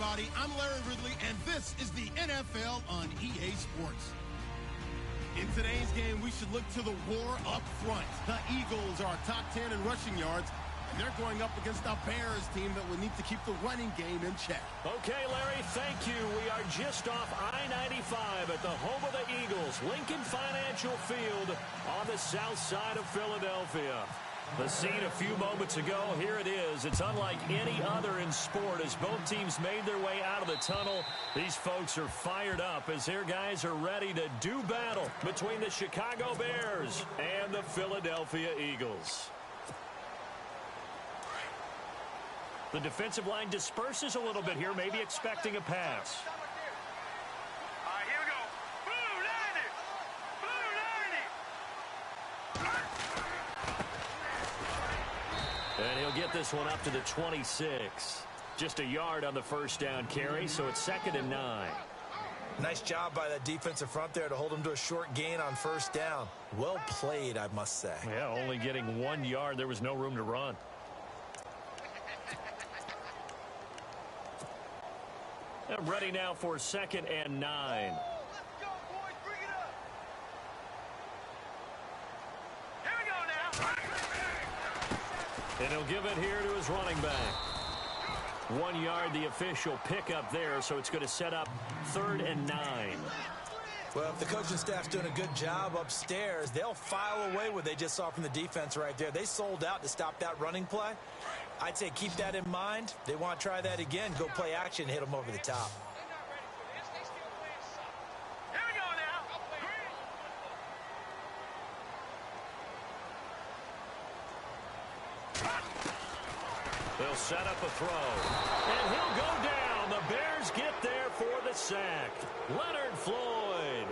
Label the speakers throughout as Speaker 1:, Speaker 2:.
Speaker 1: everybody. I'm Larry Ridley, and this is the NFL on EA Sports. In today's game, we should look to the war up front. The Eagles are top 10 in rushing yards, and they're going up against a Bears team that will need to keep the running game in check.
Speaker 2: Okay, Larry, thank you. We are just off I-95 at the home of the Eagles, Lincoln Financial Field on the south side of Philadelphia. The scene a few moments ago, here it is. It's unlike any other in sport as both teams made their way out of the tunnel. These folks are fired up as their guys are ready to do battle between the Chicago Bears and the Philadelphia Eagles. The defensive line disperses a little bit here, maybe expecting a pass. And he'll get this one up to the 26. Just a yard on the first down carry, so it's 2nd and 9.
Speaker 3: Nice job by that defensive front there to hold him to a short gain on first down. Well played, I must say.
Speaker 2: Yeah, only getting 1 yard. There was no room to run. And ready now for 2nd and 9. And he'll give it here to his running back. 1 yard, the official pickup there, so it's going to set up 3rd and 9.
Speaker 3: Well, if the coaching staff's doing a good job upstairs, they'll file away what they just saw from the defense right there. They sold out to stop that running play. I'd say keep that in mind. They want to try that again. Go play action, hit them over the top.
Speaker 2: They'll set up a throw. And he'll go down. The Bears get there for the sack. Leonard Floyd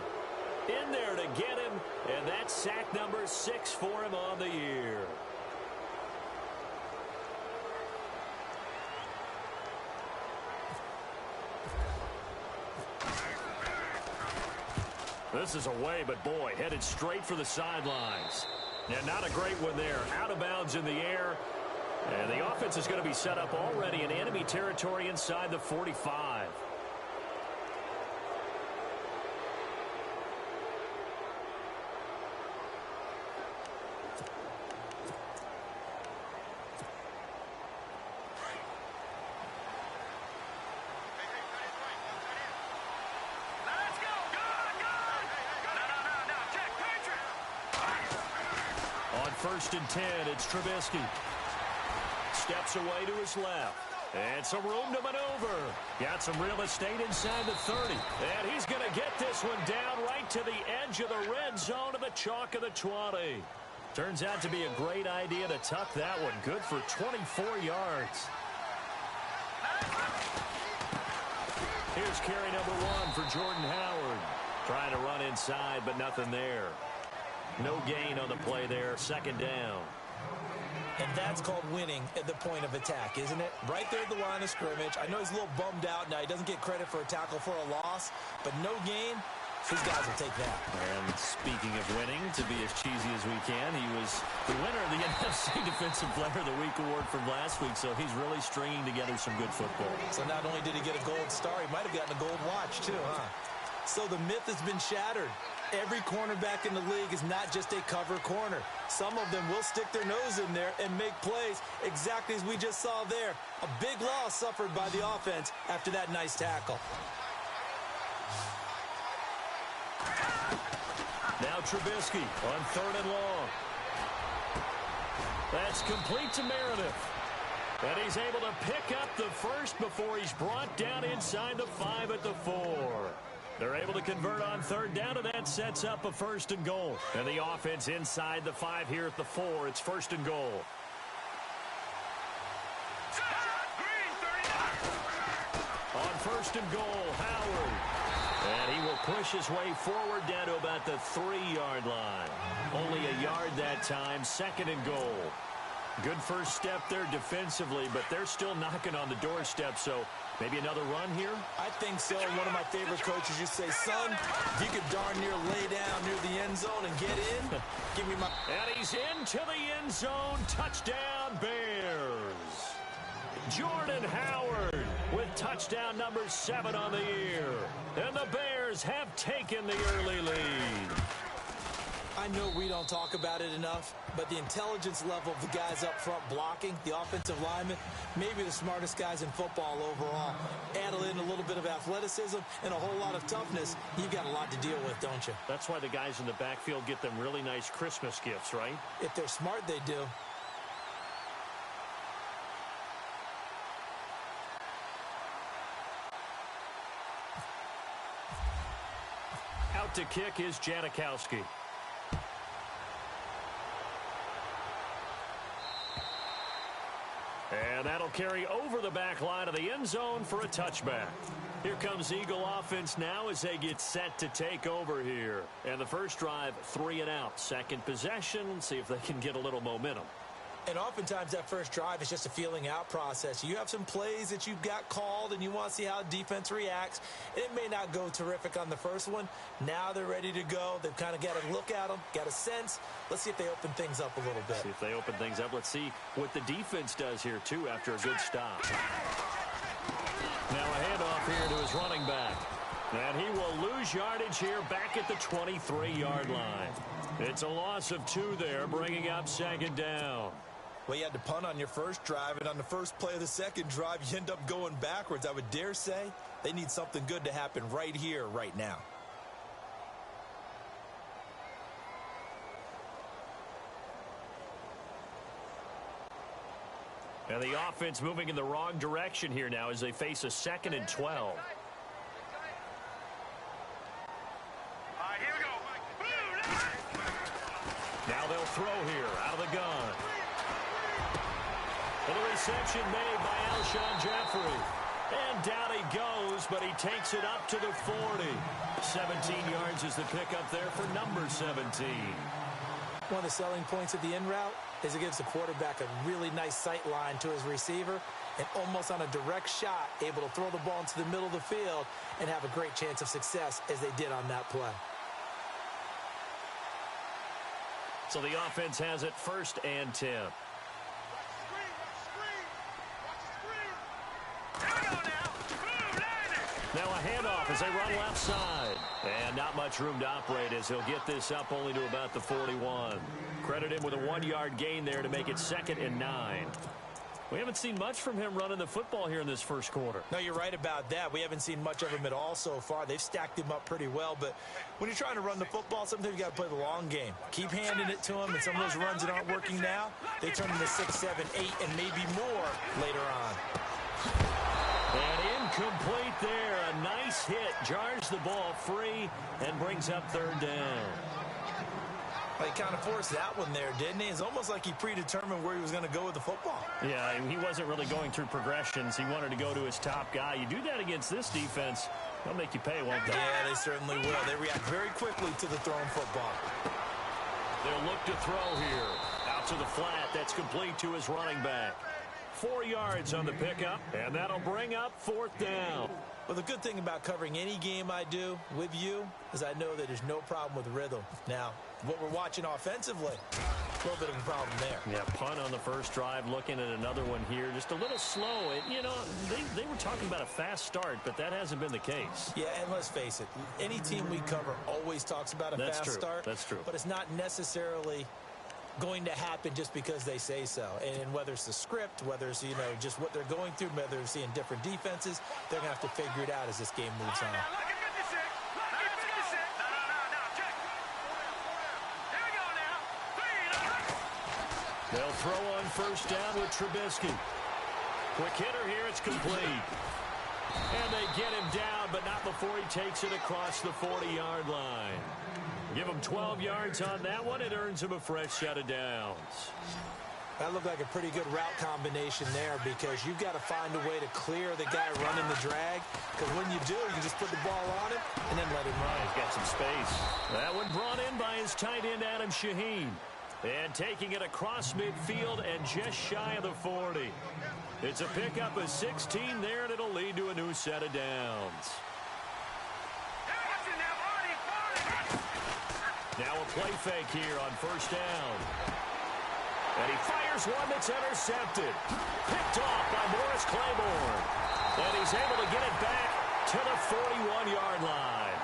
Speaker 2: in there to get him. And that's sack number 6 for him on the year. This is away, but boy, headed straight for the sidelines. Yeah, not a great one there. Out of bounds in the air. And the offense is going to be set up already in enemy territory inside the 45. On 1st and 10, it's Trubisky. Steps away to his left. And some room to maneuver. Got some real estate inside the 30. And he's going to get this one down right to the edge of the red zone to the chalk of the 20. Turns out to be a great idea to tuck that one. Good for 24 yards. Here's carry number 1 for Jordan Howard. Trying to run inside, but nothing there. No gain on the play there. 2nd down.
Speaker 3: And that's called winning at the point of attack, isn't it? Right there at the line of scrimmage. I know he's a little bummed out now. He doesn't get credit for a tackle for a loss, but no gain, his guys will take that.
Speaker 2: And speaking of winning, to be as cheesy as we can, he was the winner of the NFC Defensive Player of the Week award from last week, so he's really stringing together some good football.
Speaker 3: So not only did he get a gold star, he might have gotten a gold watch too, huh? So the myth has been shattered. Every cornerback in the league is not just a cover corner. Some of them will stick their nose in there and make plays exactly as we just saw there. A big loss suffered by the offense after that nice tackle.
Speaker 2: Now Trubisky on 3rd and long. That's complete to Meredith. And he's able to pick up the first before he's brought down inside the 5 at the 4. They're able to convert on 3rd down, and that sets up a 1st and goal. And the offense inside the 5 here at the 4. It's 1st and goal. On 1st and goal, Howard. And he will push his way forward down to about the 3-yard line. Only a yard that time, 2nd and goal. Good first step there defensively, but they're still knocking on the doorstep, so maybe another run here?
Speaker 3: I think so. One of my favorite coaches used to say, son, if you could darn near lay down near the end zone and get in, give me my...
Speaker 2: And he's into the end zone. Touchdown, Bears. Jordan Howard with touchdown number 7 on the year. And the Bears have taken the early lead.
Speaker 3: I know we don't talk about it enough, but the intelligence level of the guys up front blocking, the offensive linemen, maybe the smartest guys in football overall. Add in a little bit of athleticism and a whole lot of toughness, you've got a lot to deal with, don't you?
Speaker 2: That's why the guys in the backfield get them really nice Christmas gifts, right?
Speaker 3: If they're smart, they do.
Speaker 2: Out to kick is Janikowski. And that'll carry over the back line of the end zone for a touchback. Here comes Eagle offense now as they get set to take over here. And the first drive, 3 and out. Second possession, see if they can get a little momentum.
Speaker 3: And oftentimes that first drive is just a feeling out process. You have some plays that you've got called and you want to see how defense reacts. It may not go terrific on the first one. Now they're ready to go. They've kind of got a look at them, got a sense. Let's see if they open things up a little bit.
Speaker 2: See if they open things up. Let's see what the defense does here, too, after a good stop. Now a handoff here to his running back. And he will lose yardage here back at the 23-yard line. It's a loss of 2 there, bringing up second down.
Speaker 3: Well, you had to punt on your first drive, and on the first play of the second drive, you end up going backwards. I would dare say they need something good to happen right here, right now.
Speaker 2: And the offense moving in the wrong direction here now as they face a 2nd and 12. Now they'll throw here out of the gun. And the reception made by Alshon Jeffrey. And down he goes, but he takes it up to the 40. 17 yards is the pickup there for number 17.
Speaker 3: One of the selling points of the in route is it gives the quarterback a really nice sight line to his receiver and almost on a direct shot able to throw the ball into the middle of the field and have a great chance of success as they did on that play.
Speaker 2: So the offense has it 1st and 10. Now a handoff as they run left side. And not much room to operate as he'll get this up only to about the 41. Credit him with a 1-yard gain there to make it 2nd and 9. We haven't seen much from him running the football here in this first quarter.
Speaker 3: No, you're right about that. We haven't seen much of him at all so far. They've stacked him up pretty well, but when you're trying to run the football, sometimes you got to play the long game. Keep handing it to him, and some of those runs that aren't working now, they turn into 6, 7, 8, and maybe more later on.
Speaker 2: And incomplete there. A nice hit. Jars the ball free and brings up 3rd down.
Speaker 3: He kind of forced that one there, didn't he? It's almost like he predetermined where he was going to go with the football.
Speaker 2: Yeah, he wasn't really going through progressions. He wanted to go to his top guy. You do that against this defense, they'll make you pay, won't they?
Speaker 3: Yeah, they certainly will. They react very quickly to the thrown football.
Speaker 2: They'll look to throw here. Out to the flat. That's complete to his running back. 4 yards on the pickup, and that'll bring up 4th down.
Speaker 3: Well, the good thing about covering any game I do with you is I know that there's no problem with rhythm. Now, what we're watching offensively, a little bit of a problem there.
Speaker 2: Yeah, punt on the first drive, looking at another one here. Just a little slow. You know, they were talking about a fast start, but that hasn't been the case.
Speaker 3: Yeah, and let's face it, any team we cover always talks about a fast start.
Speaker 2: That's true.
Speaker 3: But it's not necessarily going to happen just because they say so. And whether it's the script, whether it's, just what they're going through, whether they're seeing different defenses, they're going to have to figure it out as this game moves on.
Speaker 2: They'll throw on first down with Trubisky. Quick hitter here, it's complete. And they get him down, but not before he takes it across the 40-yard line. Give him 12 yards on that one. It earns him a fresh set of downs.
Speaker 3: That looked like a pretty good route combination there because you've got to find a way to clear the guy running the drag. Because when you do, you just put the ball on him and then let him run.
Speaker 2: He's got some space. That one brought in by his tight end, Adam Shaheen. And taking it across midfield and just shy of the 40. It's a pickup of 16 there, and it'll lead to a new set of downs. Now a play fake here on first down. And he fires one that's intercepted. Picked off by Morris Claiborne. And he's able to get it back to the 41-yard line.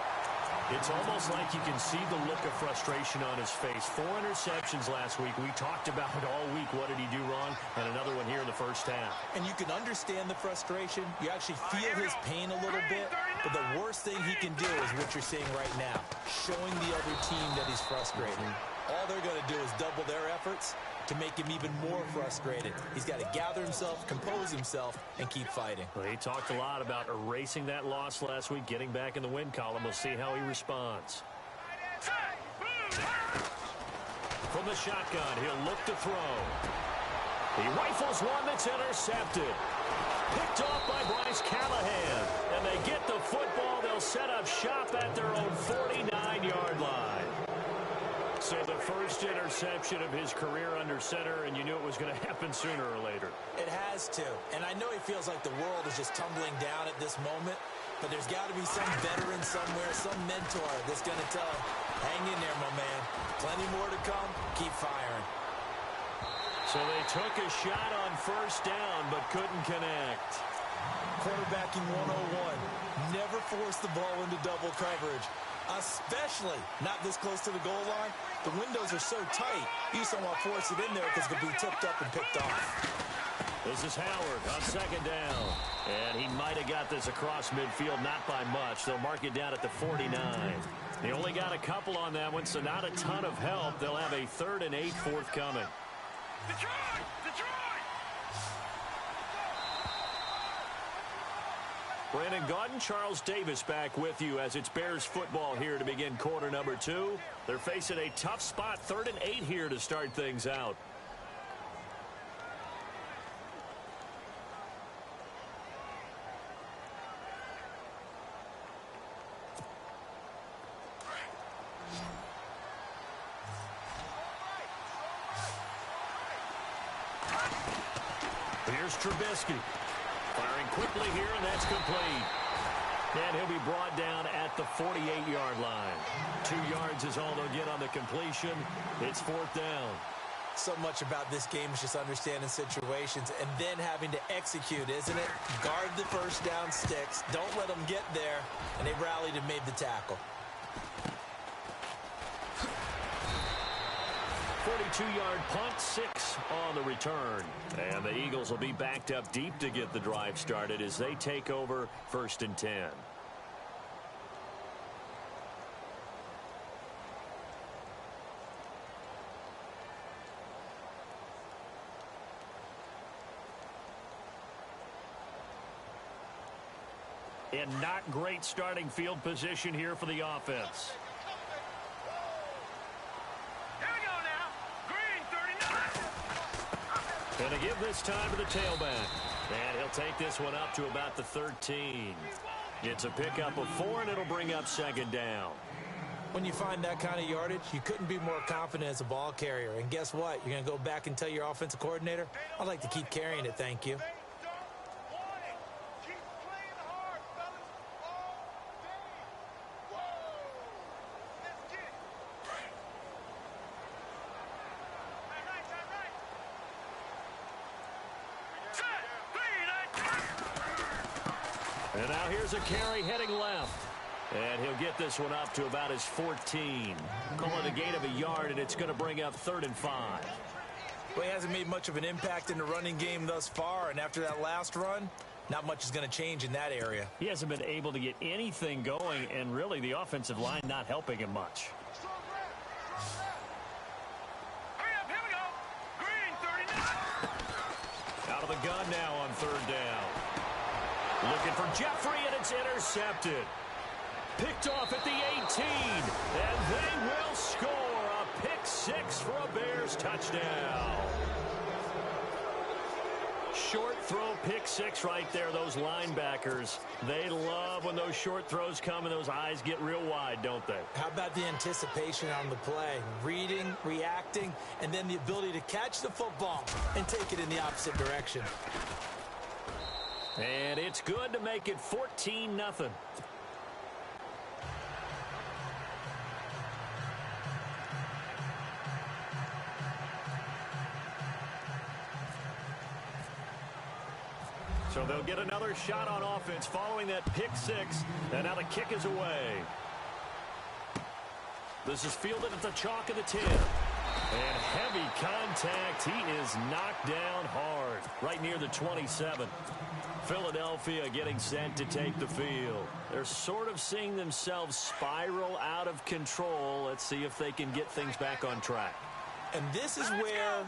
Speaker 2: It's almost like you can see the look of frustration on his face. 4 interceptions last week. We talked about it all week. What did he do wrong? And another one here in the first half.
Speaker 3: And you can understand the frustration. You actually feel his pain a little bit. But the worst thing he can do is what you're seeing right now, showing the other team that he's frustrated. All they're going to do is double their efforts to make him even more frustrated. He's got to gather himself, compose himself, and keep fighting.
Speaker 2: Well, he talked a lot about erasing that loss last week, getting back in the win column. We'll see how he responds. From the shotgun, he'll look to throw. He rifles one that's intercepted. Picked off by Bryce Callahan. And they get the football. They'll set up shop at their own 49-yard line. So the first interception of his career under center, and you knew it was going to happen sooner or later.
Speaker 3: It has to. And I know he feels like the world is just tumbling down at this moment, but there's got to be some veteran somewhere, some mentor that's going to tell him, hang in there, my man. Plenty more to come. Keep firing.
Speaker 2: So they took a shot on first down, but couldn't connect.
Speaker 3: Quarterbacking 101. Never force the ball into double coverage, especially not this close to the goal line. The windows are so tight, you just don't want to force it in there because it could be tipped up and picked off.
Speaker 2: This is Howard on second down. And he might have got this across midfield, not by much. They'll mark it down at the 49. They only got a couple on that one, so not a ton of help. They'll have a 3rd and 8 forthcoming.
Speaker 4: Detroit! Detroit!
Speaker 2: Brandon Gaudin, Charles Davis back with you as it's Bears football here to begin quarter number 2. They're facing a tough spot, 3rd and 8 here to start things out. Here's Trubisky. Firing quickly here, and that's complete. And he'll be brought down at the 48-yard line. 2 yards is all they'll get on the completion. It's 4th down.
Speaker 3: So much about this game is just understanding situations and then having to execute, isn't it? Guard the first down sticks. Don't let them get there. And they rallied and made the tackle.
Speaker 2: 42-yard punt, 6 on the return. And the Eagles will be backed up deep to get the drive started as they take over 1st and 10. And not great starting field position here for the offense. And to give this time to the tailback. And he'll take this one up to about the 13. It's a pickup of 4, and it'll bring up 2nd down.
Speaker 3: When you find that kind of yardage, you couldn't be more confident as a ball carrier. And guess what? You're going to go back and tell your offensive coordinator, I'd like to keep carrying it, thank you.
Speaker 2: And now here's a carry heading left. And he'll get this one up to about his 14. Call it a gain of a yard, and it's going to bring up 3rd and 5.
Speaker 3: Well, he hasn't made much of an impact in the running game thus far, and after that last run, not much is going to change in that area.
Speaker 2: He hasn't been able to get anything going, and really the offensive line not helping him much. Out of the gun now on 3rd down. Looking for Jeffrey, and it's intercepted. Picked off at the 18, and they will score a pick 6 for a Bears touchdown. Short throw, pick 6 right there. Those linebackers, they love when those short throws come and those eyes get real wide, don't they?
Speaker 3: How about the anticipation on the play? Reading, reacting, and then the ability to catch the football and take it in the opposite direction.
Speaker 2: And it's good to make it 14-0. So they'll get another shot on offense following that pick six. And now the kick is away. This is fielded at the chalk of the 10. And heavy contact. He is knocked down hard right near the 27. Philadelphia getting set to take the field. They're sort of seeing themselves spiral out of control. Let's see if they can get things back on track.
Speaker 3: And this is where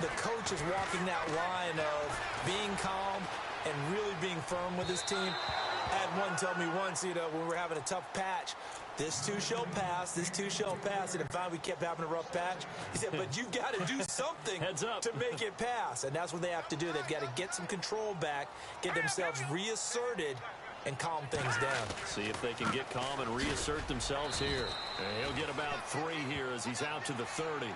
Speaker 3: the coach is walking that line of being calm and really being firm with his team. I had one tell me once, when we were having a tough patch, this too shall pass, this too shall pass. And finally we kept having a rough patch. He said, but you've got to do something
Speaker 2: Heads up.
Speaker 3: to make it pass. And that's what they have to do. They've got to get some control back, get themselves reasserted, and calm things down.
Speaker 2: See if they can get calm and reassert themselves here. And he'll get about 3 here as he's out to the 30.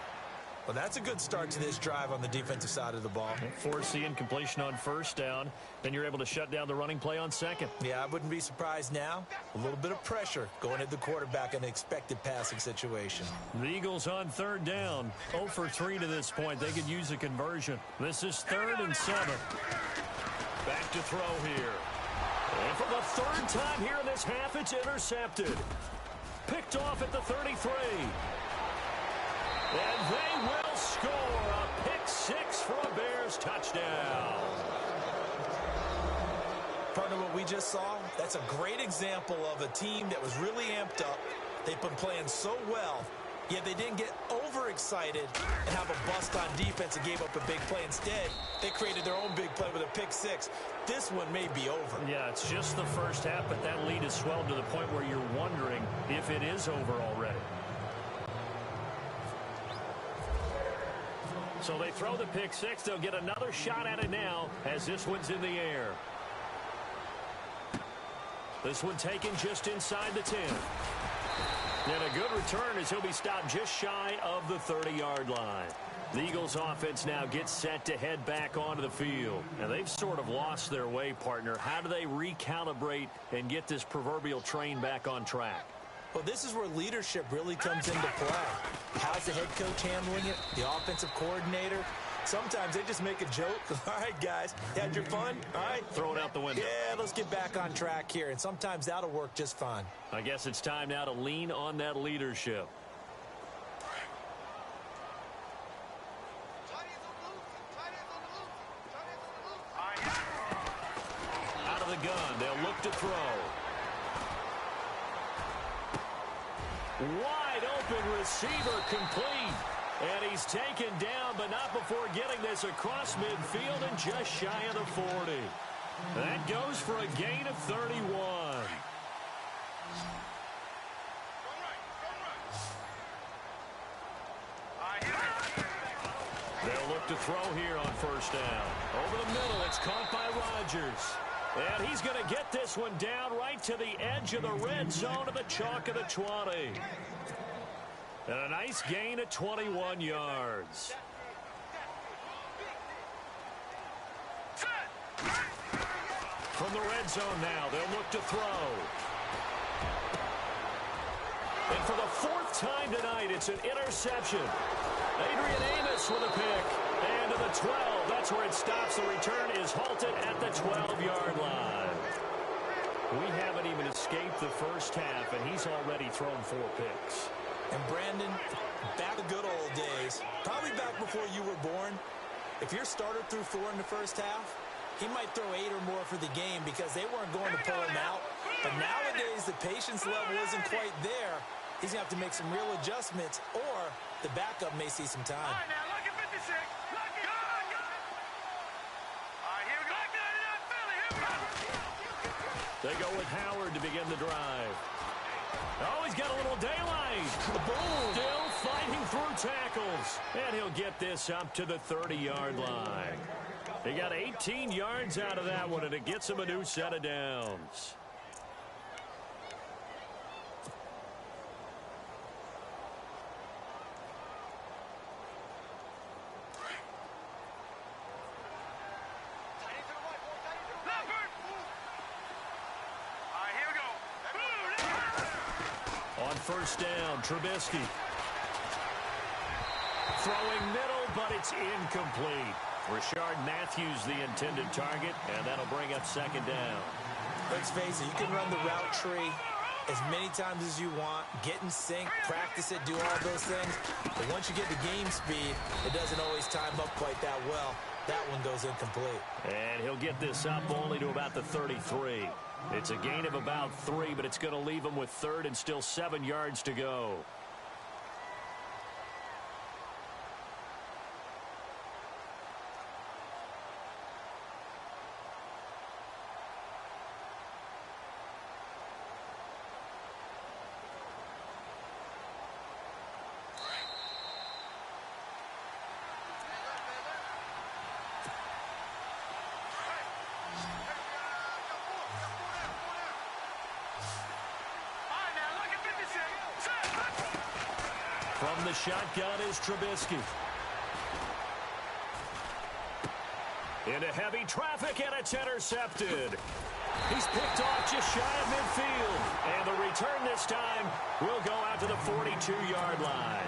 Speaker 3: Well, that's a good start to this drive on the defensive side of the ball.
Speaker 2: Force the incompletion on first down. Then you're able to shut down the running play on second.
Speaker 3: Yeah, I wouldn't be surprised now. A little bit of pressure going at the quarterback in an expected passing situation.
Speaker 2: The Eagles on third down. 0 for 3 to this point. They could use a conversion. This is 3rd and 7. Back to throw here. And for the 3rd time here in this half, it's intercepted. Picked off at the 33. And they will score a pick 6 for a Bears touchdown.
Speaker 3: Partner, what we just saw, that's a great example of a team that was really amped up. They've been playing so well, yet they didn't get overexcited and have a bust on defense and gave up a big play. Instead, they created their own big play with a pick 6. This one may be over.
Speaker 2: Yeah, it's just the first half, but that lead has swelled to the point where you're wondering if it is over already. So they throw the pick 6. They'll get another shot at it now as this one's in the air. This one taken just inside the 10. And a good return as he'll be stopped just shy of the 30-yard line. The Eagles offense now gets set to head back onto the field. And they've sort of lost their way, partner. How do they recalibrate and get this proverbial train back on track?
Speaker 3: Well, this is where leadership really comes into play. How's the head coach handling it? The offensive coordinator? Sometimes they just make a joke. All right, guys, you had your fun? All right.
Speaker 2: Throw it out the window.
Speaker 3: Yeah, let's get back on track here. And sometimes that'll work just fine.
Speaker 2: I guess it's time now to lean on that leadership. Out of the gun, they'll look to throw. Wide open receiver complete. And he's taken down, but not before getting this across midfield and just shy of the 40. That goes for a gain of 31. They'll look to throw here on first down. Over the middle, it's caught by Rodgers. And he's going to get this one down right to the edge of the red zone of the chalk of the 20. And a nice gain of 21 yards. From the red zone now, they'll look to throw. And for the 4th time tonight, it's an interception. Adrian Amos with a pick. And to the 12, that's where it stops. The return is halted at the 12-yard line. We haven't even escaped the first half, and he's already thrown 4 picks.
Speaker 3: And Brandon, back to good old days, probably back before you were born, if your starter threw 4 in the first half, he might throw 8 or more for the game because they weren't going to pull him out. But nowadays, the patience level isn't quite there. He's going to have to make some real adjustments, or the backup may see some time.
Speaker 4: All right, now, look at 56. Look at go. All right, here we go.
Speaker 2: They go with Howard to begin the drive. Oh, he's got a little daylight. Boom. Still fighting through tackles. And he'll get this up to the 30-yard line. He got 18 yards out of that one, and it gets him a new set of downs. On first down, Trubisky. Throwing middle, but it's incomplete. Rashard Matthews the intended target, and that'll bring up second down.
Speaker 3: Let's face it, you can run the route tree as many times as you want, get in sync, practice it, do all those things. But once you get to game speed, it doesn't always time up quite that well. That one goes incomplete.
Speaker 2: And he'll get this up only to about the 33. It's a gain of about 3, but it's going to leave him with third and still 7 yards to go. From the shotgun is Trubisky. Into heavy traffic, and it's intercepted. He's picked off just shy of midfield. And the return this time will go out to the 42-yard line.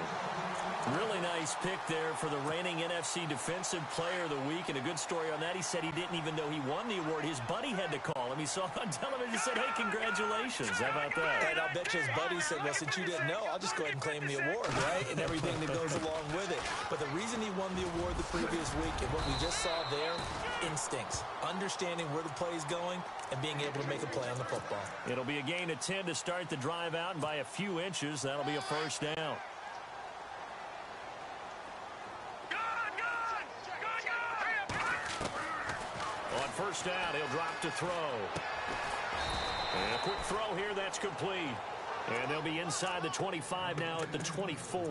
Speaker 2: Really nice pick there for the reigning NFC Defensive Player of the Week. And a good story on that, he said he didn't even know he won the award. His buddy had to call him. He saw it on television and said, hey, congratulations. How about that?
Speaker 3: And I'll bet you his buddy said, well, since you didn't know, I'll just go ahead and claim the award, right? And everything that goes along with it. But the reason he won the award the previous week and what we just saw there, instincts. Understanding where the play is going and being able to make a play on the football.
Speaker 2: It'll be a gain of 10 to start the drive out, and by a few inches, that'll be a first down. On first down, he'll drop to throw. And a quick throw here, that's complete. And they'll be inside the 25 now at the 24.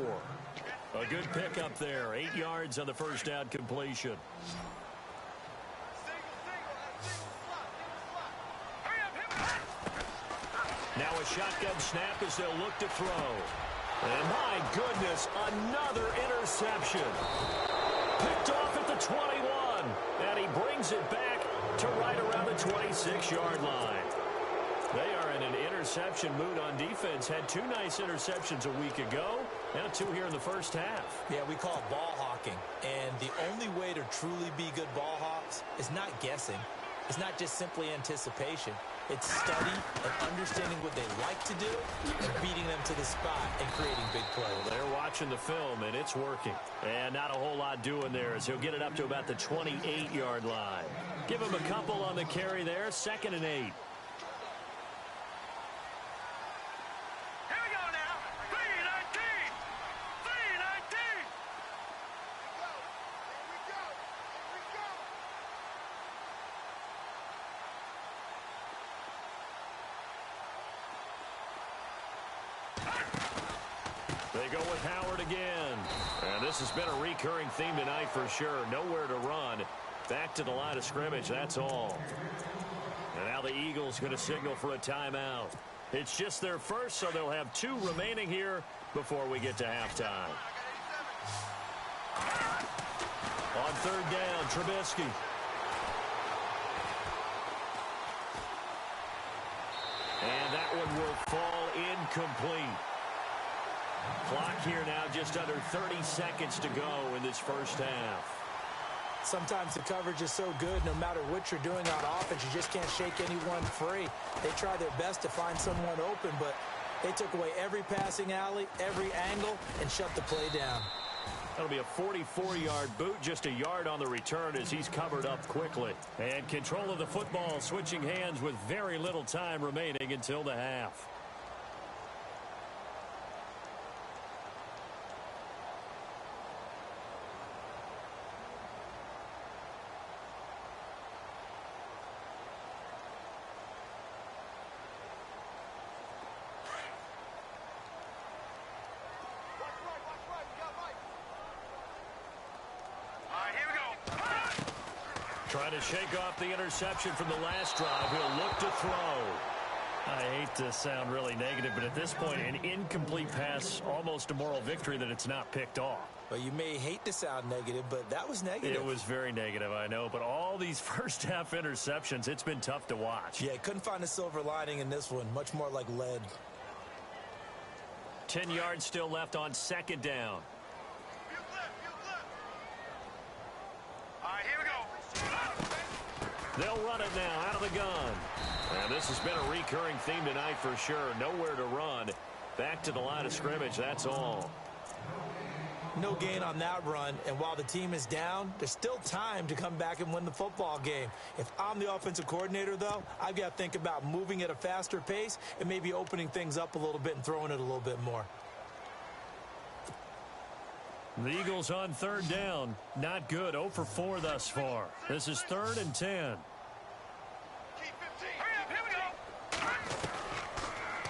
Speaker 2: A good pickup there. 8 yards on the first down completion. Now a shotgun snap as they'll look to throw. And my goodness, another interception. Picked off at the 21. And he brings it back to right around the 26-yard line. They are in an interception mood on defense. Had 2 nice interceptions a week ago. Now 2 here in the first half.
Speaker 3: Yeah, we call it ball hawking. And the only way to truly be good ball hawks is not guessing. It's not just simply anticipation. It's study and understanding what they like to do and beating them to the spot and creating big plays.
Speaker 2: They're watching the film, and it's working. And not a whole lot doing there as he'll get it up to about the 28-yard line. Give him a couple on the carry there. 2nd and 8. They go with Howard again. And this has been a recurring theme tonight for sure. Nowhere to run. Back to the line of scrimmage, that's all. And now the Eagles going to signal for a timeout. It's just their first, so they'll have 2 remaining here before we get to halftime. On 3rd down, Trubisky. And that one will fall incomplete. Clock here now just under 30 seconds to go in this first half.
Speaker 3: Sometimes the coverage is so good, no matter what you're doing on offense, you just can't shake anyone free. They try their best to find someone open, but they took away every passing alley, every angle, and shut the play down.
Speaker 2: That'll be a 44-yard boot, just a yard on the return as he's covered up quickly. And control of the football switching hands with very little time remaining until the half. Trying to shake off the interception from the last drive. He'll look to throw. I hate to sound really negative, but at this point, an incomplete pass, almost a moral victory that it's not picked off.
Speaker 3: Well, you may hate to sound negative, but that was negative.
Speaker 2: It was very negative, I know. But all these first-half interceptions, it's been tough to watch.
Speaker 3: Yeah, couldn't find a silver lining in this one. Much more like lead.
Speaker 2: 10 yards still left on 2nd down.
Speaker 4: All right,
Speaker 2: They'll run it now out of the gun. And this has been a recurring theme tonight for sure. Nowhere to run. Back to the line of scrimmage, that's all.
Speaker 3: No gain on that run, and while the team is down, there's still time to come back and win the football game. If I'm the offensive coordinator, though, I've got to think about moving at a faster pace and maybe opening things up a little bit and throwing it a little bit more.
Speaker 2: The Eagles on third down. Not good. 0 for 4 thus far. This is 3rd and 10.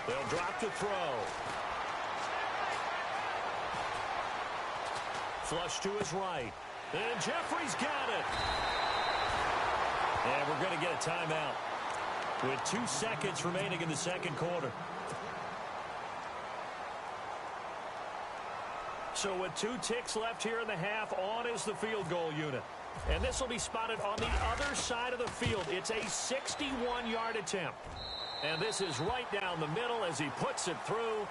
Speaker 2: They'll drop the throw. Flush to his right. And Jeffrey's got it. And we're going to get a timeout with 2 seconds remaining in the second quarter. So with 2 ticks left here in the half, on is the field goal unit. And this will be spotted on the other side of the field. It's a 61-yard attempt. And this is right down the middle as he puts it through.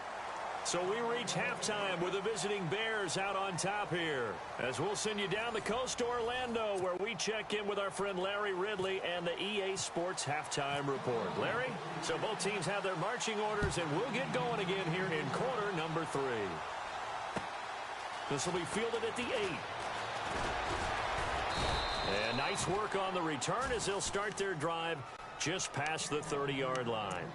Speaker 2: So we reach halftime with the visiting Bears out on top here. As we'll send you down the coast to Orlando, where we check in with our friend Larry Ridley and the EA Sports Halftime Report. Larry, so both teams have their marching orders, and we'll get going again here in quarter number 3. This will be fielded at the 8. And nice work on the return as they'll start their drive just past the 30-yard line.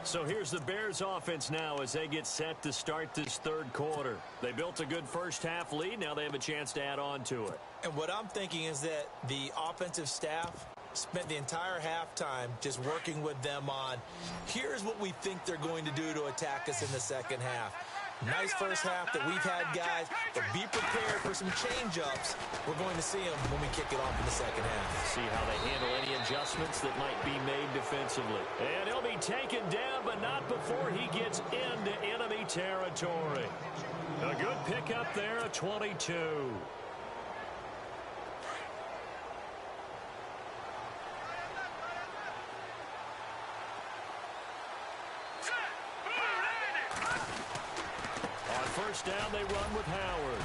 Speaker 2: So here's the Bears offense now as they get set to start this third quarter. They built a good first half lead. Now they have a chance to add on to it.
Speaker 3: And what I'm thinking is that the offensive staff spent the entire halftime just working with them on, here's what we think they're going to do to attack us in the second half. Nice first half that we've had, guys, but be prepared for some change-ups. We're going to see them when we kick it off in the second half.
Speaker 2: See how they handle any adjustments that might be made defensively. And he'll be taken down, but not before he gets into enemy territory. A good pickup there, a 22. First down, they run with Howard.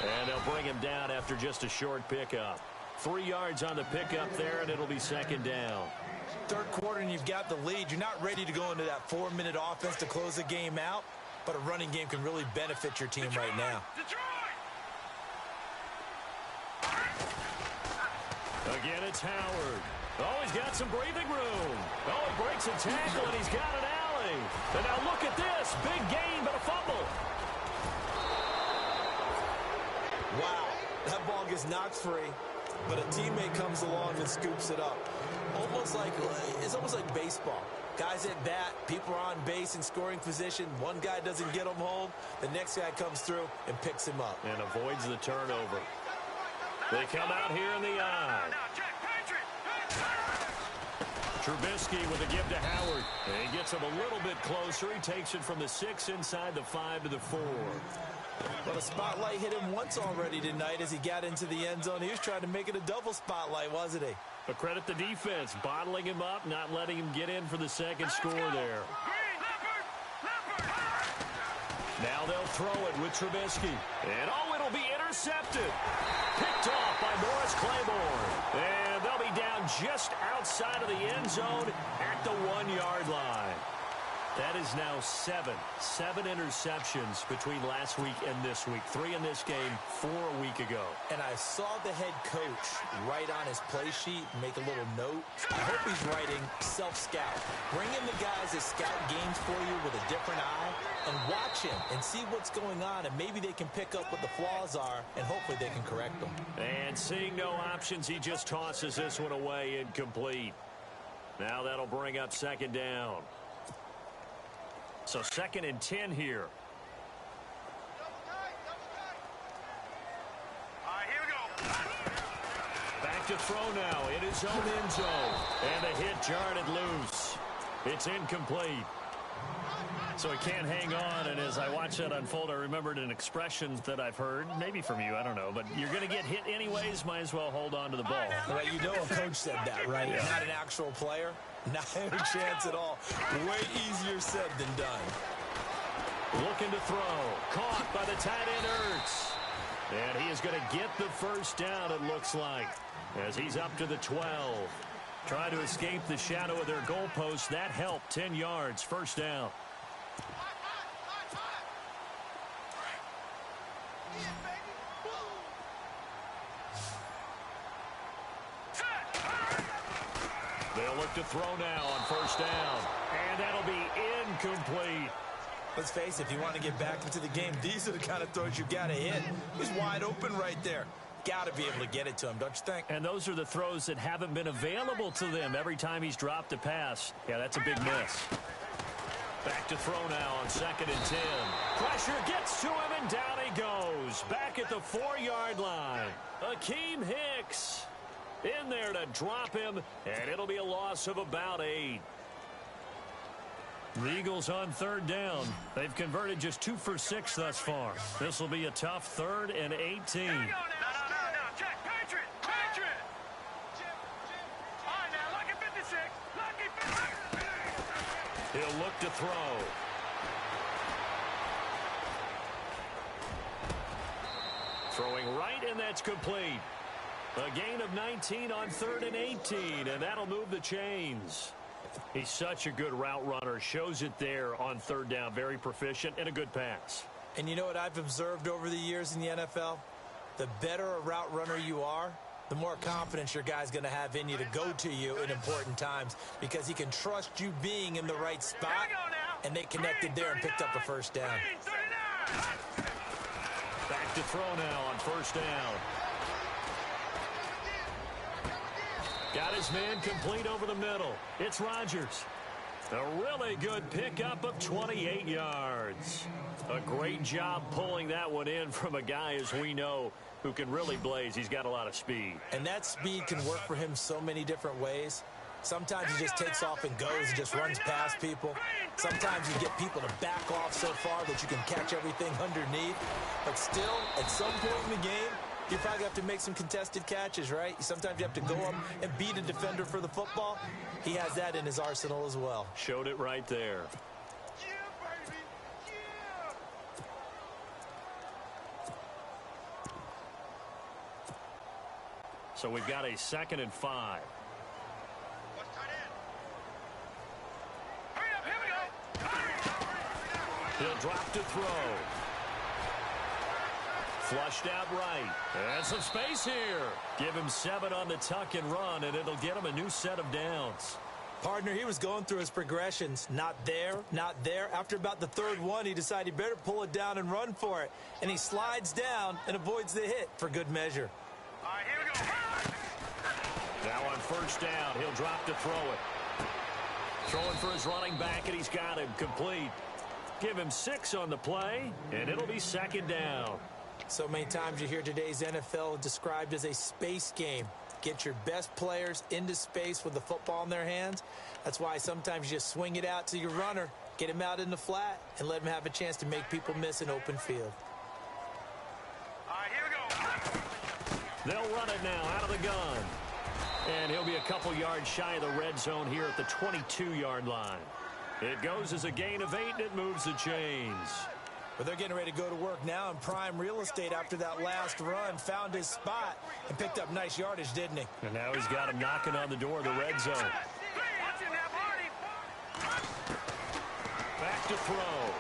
Speaker 2: And they'll bring him down after just a short pickup. 3 yards on the pickup there, and it'll be second down.
Speaker 3: Third quarter, and you've got the lead. You're not ready to go into that 4-minute offense to close the game out, but a running game can really benefit your team right now.
Speaker 2: Again, it's Howard. Oh, he's got some breathing room. Oh, he breaks a tackle, and he's got an alley. And now look at this. Big gain, but a fumble.
Speaker 3: Wow, that ball gets knocked free, but a teammate comes along and scoops it up. It's almost like baseball. Guys at bat, people are on base in scoring position. One guy doesn't get him home. The next guy comes through and picks him up.
Speaker 2: And avoids the turnover. They come out here in the eye. Trubisky with a give to Howard. And he gets him a little bit closer. He takes it from the 6 inside the 5 to the 4.
Speaker 3: But a spotlight hit him once already tonight as he got into the end zone. He was trying to make it a double spotlight, wasn't he?
Speaker 2: But credit the defense, bottling him up, not letting him get in for the second score there. Now they'll throw it with Trubisky. And, oh, it'll be intercepted. Picked off by Morris Claiborne. And they'll be down just outside of the end zone at the 1-yard line. That is now 7 interceptions between last week and this week. 3 in this game, 4 a week ago.
Speaker 3: And I saw the head coach write on his play sheet, make a little note. I hope he's writing self-scout. Bring in the guys that scout games for you with a different eye and watch him and see what's going on, and maybe they can pick up what the flaws are, and hopefully they can correct them.
Speaker 2: And seeing no options, he just tosses this one away incomplete. Now that'll bring up second down. So 2nd and 10 here.
Speaker 4: All right, here we go.
Speaker 2: Back to throw now in his own end zone. And the hit jarred it loose. It's incomplete. So he can't hang on, and as I watch that unfold, I remembered an expression that I've heard, maybe from you, I don't know, but you're going to get hit anyways, might as well hold on to the ball.
Speaker 3: Well, you know a coach said that, right? Yeah. Not an actual player. Not a chance at all. Way easier said than done.
Speaker 2: Looking to throw. Caught by the tight end, Ertz. And he is going to get the first down, it looks like, as he's up to the 12. Try to escape the shadow of their goalpost. That helped. 10 yards, first down. They'll look to throw now on first down. And that'll be incomplete.
Speaker 3: Let's face it, if you want to get back into the game, these are the kind of throws you got to hit. He's wide open right there. Got to be able to get it to him, don't you think?
Speaker 2: And those are the throws that haven't been available to them every time he's dropped a pass. Yeah, that's a big miss. Back to throw now on 2nd and 10. Pressure gets to him, and down he goes. Back at the 4-yard line. Akeem Hicks in there to drop him, and it'll be a loss of about 8. The Eagles on 3rd down. They've converted just 2 for 6 thus far. This will be a tough 3rd and 18.
Speaker 4: No. Check. Patriot. All right, now, lucky 56. Lucky 56.
Speaker 2: He'll look to throw. Throwing right, and that's complete. A gain of 19 on 3rd and 18, and that'll move the chains. He's such a good route runner. Shows it there on 3rd down. Very proficient and a good pass.
Speaker 3: And you know what I've observed over the years in the NFL? The better a route runner you are, the more confidence your guy's going to have in you to go to you in important times because he can trust you being in the right spot, and they connected there and picked up a first down.
Speaker 2: Back to throw now on first down. Got his man complete over the middle. It's Rodgers. A really good pickup of 28 yards. A great job pulling that one in from a guy, as we know, who can really blaze. He's got a lot of speed.
Speaker 3: And that speed can work for him so many different ways. Sometimes he just takes off and goes and just runs past people. Sometimes you get people to back off so far that you can catch everything underneath. But still, at some point in the game, you probably have to make some contested catches, right? Sometimes you have to go up and beat a defender for the football. He has that in his arsenal as well.
Speaker 2: Showed it right there.
Speaker 4: Yeah, baby. Yeah.
Speaker 2: So we've got a 2nd and 5.
Speaker 4: What's tight end? Hurry up, here we go.
Speaker 2: He'll drop to throw. Flushed out right. And some space here. Give him 7 on the tuck and run, and it'll get him a new set of downs.
Speaker 3: Partner, he was going through his progressions. Not there, not there. After about the 3rd one, he decided he better pull it down and run for it. And he slides down and avoids the hit for good measure.
Speaker 4: All right, here we go.
Speaker 2: Now on first down, he'll drop to throw it. Throwing for his running back, and he's got him complete. Give him 6 on the play, and it'll be 2nd down.
Speaker 3: So many times you hear today's NFL described as a space game. Get your best players into space with the football in their hands. That's why sometimes you just swing it out to your runner, get him out in the flat, and let him have a chance to make people miss an open field.
Speaker 4: All right, here we go.
Speaker 2: They'll run it now out of the gun. And he'll be a couple yards shy of the red zone here at the 22-yard line. It goes as a gain of 8, and it moves the chains.
Speaker 3: But they're getting ready to go to work now in prime real estate after that last run. Found his spot and picked up nice yardage, didn't he?
Speaker 2: And now he's got him knocking on the door of the red zone. Back to throw.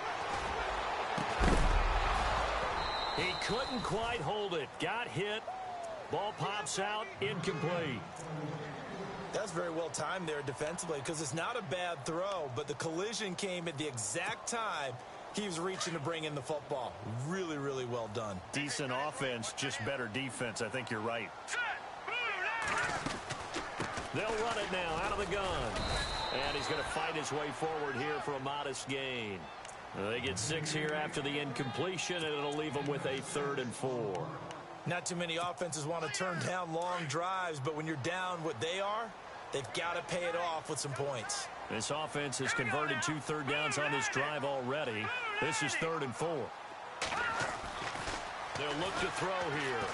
Speaker 2: He couldn't quite hold it. Got hit. Ball pops out. Incomplete.
Speaker 3: That was very well timed there defensively because it's not a bad throw, but the collision came at the exact time he was reaching to bring in the football. Really, really well done.
Speaker 2: Decent offense, just better defense. I think you're right. They'll run it now out of the gun. And he's going to fight his way forward here for a modest gain. They get 6 here after the incompletion, and it'll leave them with a 3rd and 4.
Speaker 3: Not too many offenses want to turn down long drives, but when you're down what they are, they've got to pay it off with some points.
Speaker 2: This offense has converted 2 third downs on this drive already. This is 3rd and 4. They'll look to throw here.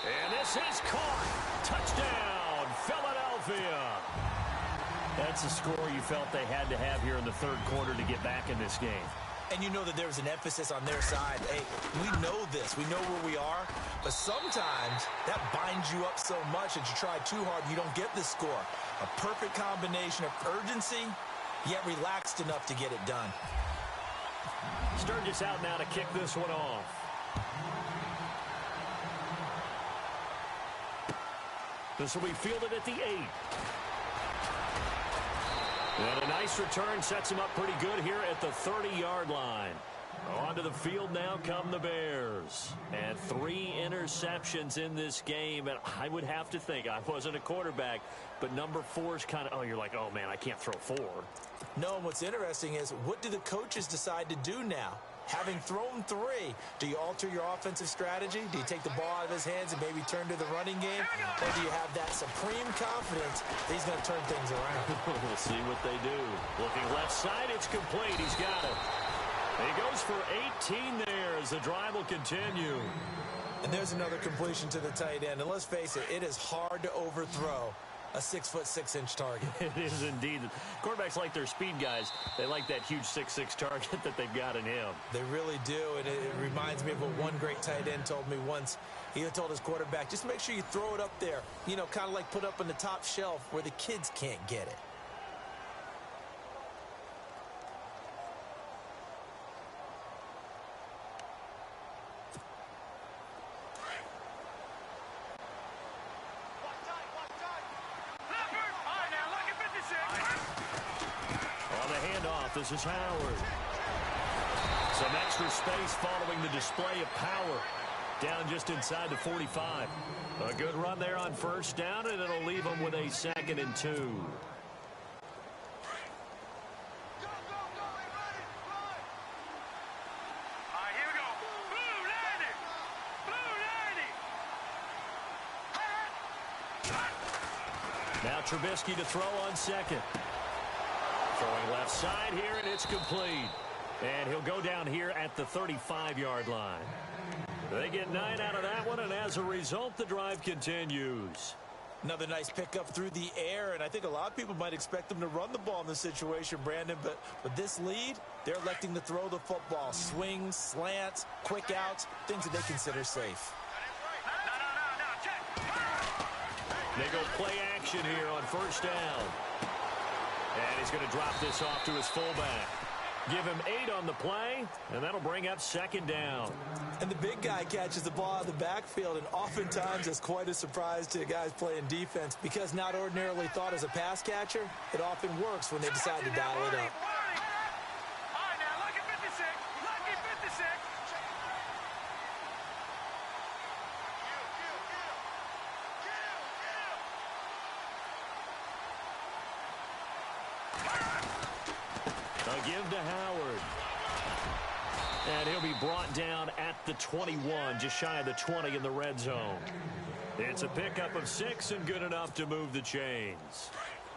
Speaker 2: And this is caught. Touchdown, Philadelphia. That's a score you felt they had to have here in the 3rd quarter to get back in this game.
Speaker 3: And you know that there's an emphasis on their side. Hey, we know this. We know where we are. But sometimes that binds you up so much that you try too hard, you don't get the score. A perfect combination of urgency, yet relaxed enough to get it done.
Speaker 2: Sturgis out now to kick this one off. This will be fielded at the 8. And a nice return sets him up pretty good here at the 30-yard line. Onto the field now come the Bears. And 3 interceptions in this game. And I would have to think, I wasn't a quarterback, but number 4 is kind of, you're like, oh, man, I can't throw 4.
Speaker 3: No, and what's interesting is, what do the coaches decide to do now? Having thrown 3, do you alter your offensive strategy? Do you take the ball out of his hands and maybe turn to the running game? Or do you have that supreme confidence that he's going to turn things around?
Speaker 2: We'll see what they do. Looking left side, it's complete. He's got it. He goes for 18 there as the drive will continue.
Speaker 3: And there's another completion to the tight end. And let's face it, it is hard to overthrow a 6'6" target.
Speaker 2: It is indeed. Quarterbacks like their speed guys. They like that huge 6'6" target that they've got in him.
Speaker 3: They really do, and it reminds me of what one great tight end told me once. He told his quarterback, just make sure you throw it up there, you know, kind of like put up on the top shelf where the kids can't get it.
Speaker 2: This is Howard. Some extra space following the display of power. Down just inside the 45. A good run there on first down, and it'll leave them with a 2nd and 2.
Speaker 4: Go, go, all right, here we go. Blue landing. Blue landing.
Speaker 2: Now Trubisky to throw on 2nd. Throwing left side here, and it's complete. And he'll go down here at the 35-yard line. They get 9 out of that one, and as a result, the drive continues.
Speaker 3: Another nice pickup through the air, and I think a lot of people might expect them to run the ball in this situation, Brandon, but with this lead, they're electing to throw the football. Swings, slants, quick outs, things that they consider safe.
Speaker 4: No, check.
Speaker 2: They go play action here on first down. And he's going to drop this off to his fullback. Give him 8 on the play, and that'll bring up 2nd down.
Speaker 3: And the big guy catches the ball out of the backfield, and oftentimes it's quite a surprise to guys playing defense because not ordinarily thought as a pass catcher, it often works when they decide to dial it up.
Speaker 4: All right, now, lucky 56. Lucky 56.
Speaker 2: A give to Howard. And he'll be brought down at the 21, just shy of the 20 in the red zone. It's a pickup of 6 and good enough to move the chains.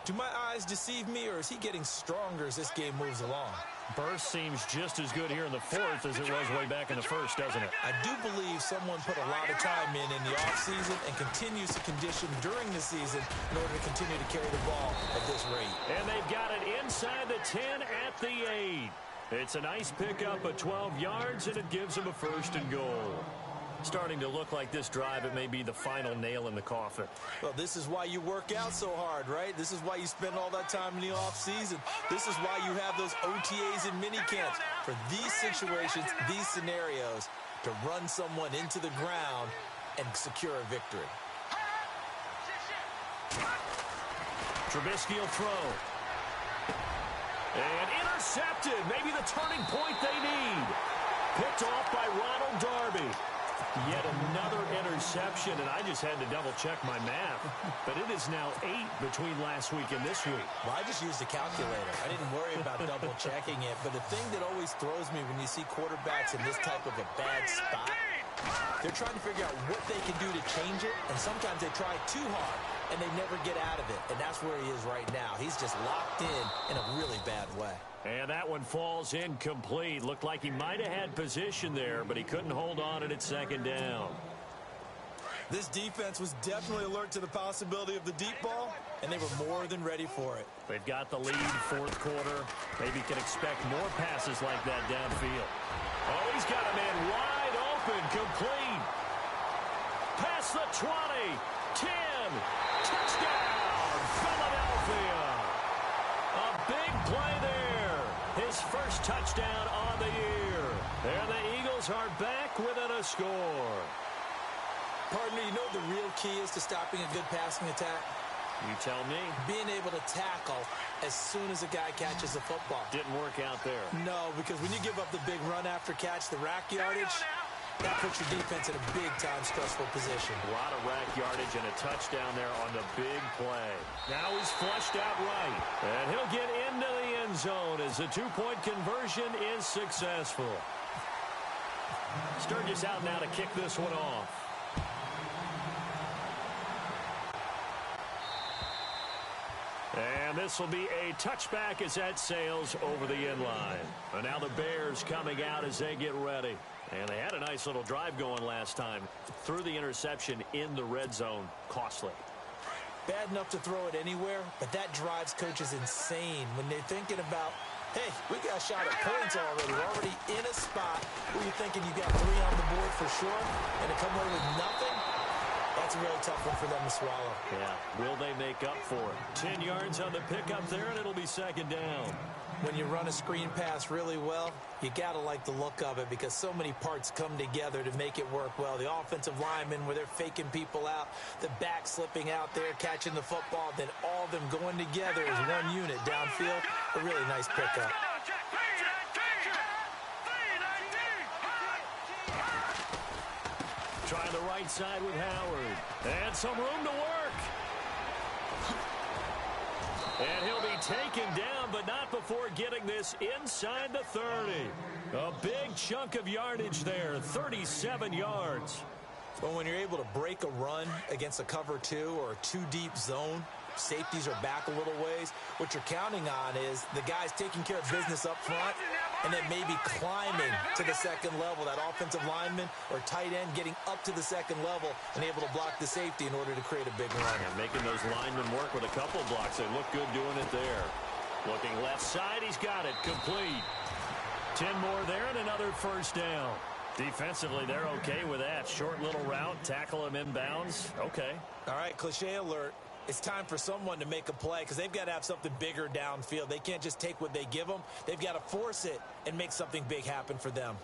Speaker 3: Do my eyes deceive me, or is he getting stronger as this game moves along?
Speaker 2: Burst seems just as good here in the 4th as it was way back in the 1st, doesn't it?
Speaker 3: I do believe someone put a lot of time in the offseason and continues to condition during the season in order to continue to carry the ball at this rate.
Speaker 2: And they've got it inside the 10 at the 8. It's a nice pickup of 12 yards, and it gives them a 1st and goal. Starting to look like this drive, it may be the final nail in the coffin.
Speaker 3: Well, this is why you work out so hard, right? This is why you spend all that time in the offseason. This is why you have those OTAs and mini camps for these situations, these scenarios, to run someone into the ground and secure a victory.
Speaker 2: Trubisky will throw. And intercepted. Maybe the turning point they need. Picked off by Ronald Darby. Yet another interception, and I just had to double-check my math. But it is now 8 between last week and this week.
Speaker 3: Well, I just used a calculator. I didn't worry about double-checking it. But the thing that always throws me when you see quarterbacks in this type of a bad spot, they're trying to figure out what they can do to change it, and sometimes they try too hard, and they never get out of it. And that's where he is right now. He's just locked in a really bad way.
Speaker 2: And that one falls incomplete. Looked like he might have had position there, but he couldn't hold on at 2nd down.
Speaker 3: This defense was definitely alert to the possibility of the deep ball, and they were more than ready for it.
Speaker 2: They've got the lead, fourth quarter. Maybe can expect more passes like that downfield. Oh, he's got a man wide open, complete. Past the 20, 10, touchdown, Philadelphia. A big play there. His first touchdown on the year. And the Eagles are back within a score.
Speaker 3: Partner, you know what the real key is to stopping a good passing attack?
Speaker 2: You tell me.
Speaker 3: Being able to tackle as soon as a guy catches the football.
Speaker 2: Didn't work out there.
Speaker 3: No, because when you give up the big run after catch, the rack yardage, that puts your defense in a big-time stressful position.
Speaker 2: A lot of rack yardage and a touchdown there on the big play. Now he's flushed out right. And he'll get into the end zone as the two-point conversion is successful. Sturgis out now to kick this one off. And this will be a touchback as that sails over the end line. And now the Bears coming out as they get ready. And they had a nice little drive going last time. Threw the interception in the red zone. Costly.
Speaker 3: Bad enough to throw it anywhere, but that drives coaches insane when they're thinking about, hey, we got a shot at points already. We're already in a spot where you're thinking you got 3 on the board for sure, and to come away with nothing, that's a really tough one for them to swallow.
Speaker 2: Yeah, will they make up for it? 10 yards on the pickup there, and it'll be second down.
Speaker 3: When you run a screen pass really well, you got to like the look of it because so many parts come together to make it work well. The offensive linemen where they're faking people out, the back slipping out there, catching the football, then all of them going together as one unit downfield. A really nice pickup.
Speaker 2: Trying the right side with Howard. And some room to work. And he'll be taken down, but not before getting this inside the 30. A big chunk of yardage there, 37 yards.
Speaker 3: Well, when you're able to break a run against a cover 2 or a 2-deep zone, safeties are back a little ways. What you're counting on is the guys taking care of business up front and then maybe climbing to the second level. That offensive lineman or tight end getting up to the second level and able to block the safety in order to create a big run.
Speaker 2: Yeah, making those linemen work with a couple blocks. They look good doing it there. Looking left side, he's got it. Complete. 10 more there and another first down. Defensively, they're okay with that. Short little route, tackle him inbounds. Okay.
Speaker 3: All right, cliche alert. It's time for someone to make a play because they've got to have something bigger downfield. They can't just take what they give them. They've got to force it and make something big happen for them.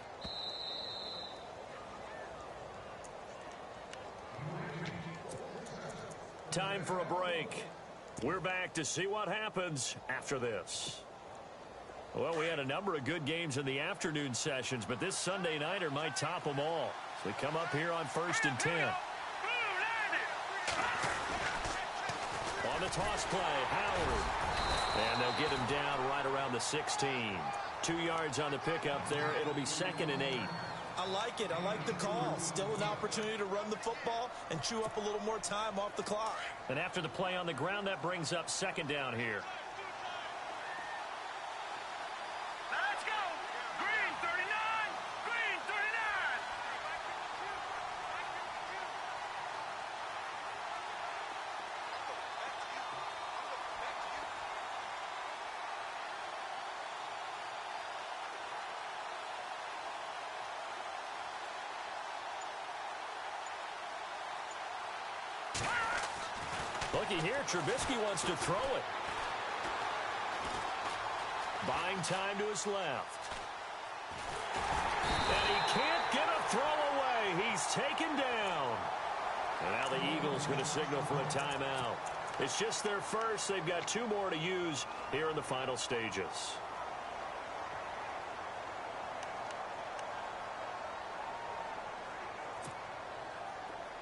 Speaker 2: Time for a break. We're back to see what happens after this. Well, we had a number of good games in the afternoon sessions, but this Sunday nighter might top them all. So we come up here on 1st and 10. On the toss play, Howard. And they'll get him down right around the 16. 2 yards on the pickup there. It'll be 2nd and 8.
Speaker 3: I like it. I like the call. Still an opportunity to run the football and chew up a little more time off the clock.
Speaker 2: And after the play on the ground, that brings up 2nd down here.
Speaker 4: Let's go. Green 39. Green 39.
Speaker 2: Looky here, Trubisky wants to throw it. Buying time to his left. And he can't get a throw away. He's taken down. And now the Eagles going to signal for a timeout. It's just their first. They've got 2 more to use here in the final stages.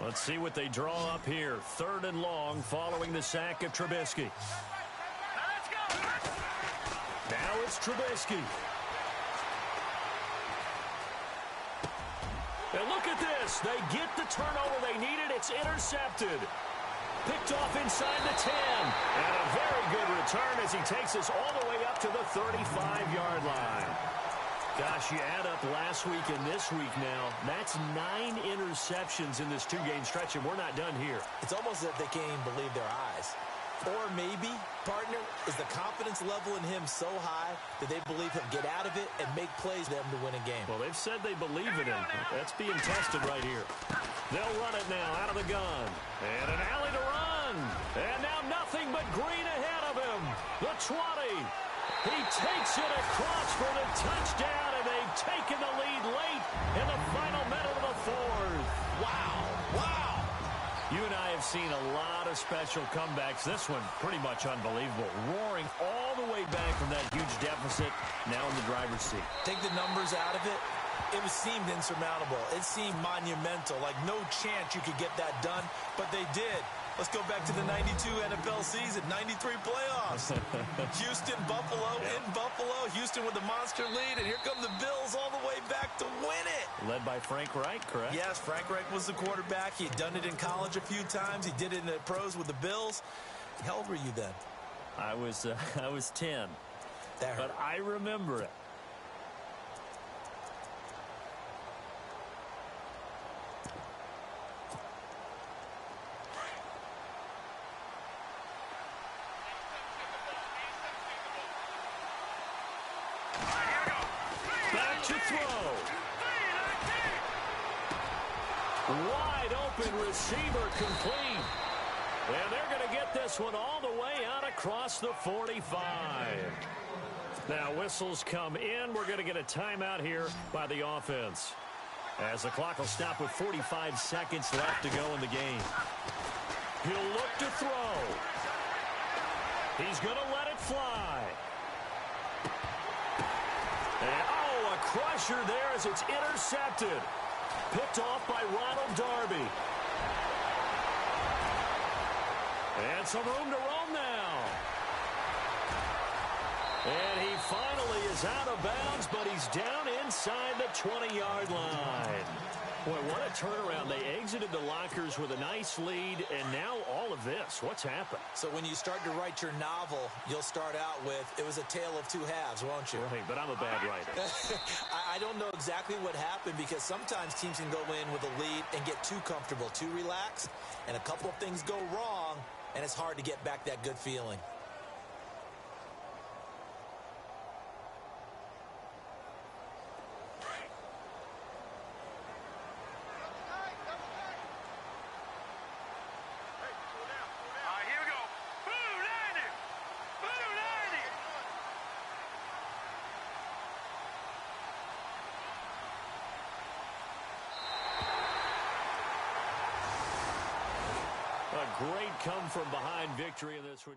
Speaker 2: Let's see what they draw up here. 3rd and long following the sack of Trubisky.
Speaker 4: Let's go.
Speaker 2: Now it's Trubisky. And look at this. They get the turnover they needed. It's intercepted. Picked off inside the 10. And a very good return as he takes us all the way up to the 35-yard line. Gosh, you add up last week and this week now, that's 9 interceptions in this 2-game stretch, and we're not done here.
Speaker 3: It's almost as if they can't even believe their eyes. Or maybe, partner, is the confidence level in him so high that they believe he'll get out of it and make plays for them to win a game.
Speaker 2: Well, they've said they believe in him. That's being tested right here. They'll run it now out of the gun. And an alley to run. And now nothing but green ahead of him. The 20. He takes it across for the touchdown, and they've taken the lead late in the final minute of the fourth.
Speaker 3: Wow. Wow.
Speaker 2: You and I have seen a lot of special comebacks. This one, pretty much unbelievable. Roaring all the way back from that huge deficit, now in the driver's seat.
Speaker 3: Take the numbers out of it. It seemed insurmountable. It seemed monumental, like no chance you could get that done, but they did. Let's go back to the 92 NFL season, 93 playoffs. Houston, Buffalo, in Buffalo. Houston with the monster lead, and here come the Bills all the way back to win it.
Speaker 2: Led by Frank Reich, correct?
Speaker 3: Yes, Frank Reich was the quarterback. He had done it in college a few times. He did it in the pros with the Bills. How old were you then?
Speaker 2: I was 10.
Speaker 3: That hurt.
Speaker 2: But I remember it. Back to throw. Wide open receiver complete. And they're going to get this one all the way out across the 45. Now whistles come in. We're going to get a timeout here by the offense, as the clock will stop with 45 seconds left to go in the game. He'll look to throw. He's going to let it fly. And, oh, a crusher there as it's intercepted. Picked off by Ronald Darby. And some room to roam now. And he finally is out of bounds, but he's down inside the 20-yard line. Boy, what a turnaround. They exited the lockers with a nice lead, and now all of this. What's happened?
Speaker 3: So when you start to write your novel, you'll start out with, it was a tale of two halves, won't you?
Speaker 2: Right, but I'm a bad writer.
Speaker 3: I don't know exactly what happened, because sometimes teams can go in with a lead and get too comfortable, too relaxed, and a couple of things go wrong, and it's hard to get back that good feeling.
Speaker 2: A great come-from-behind victory in this one.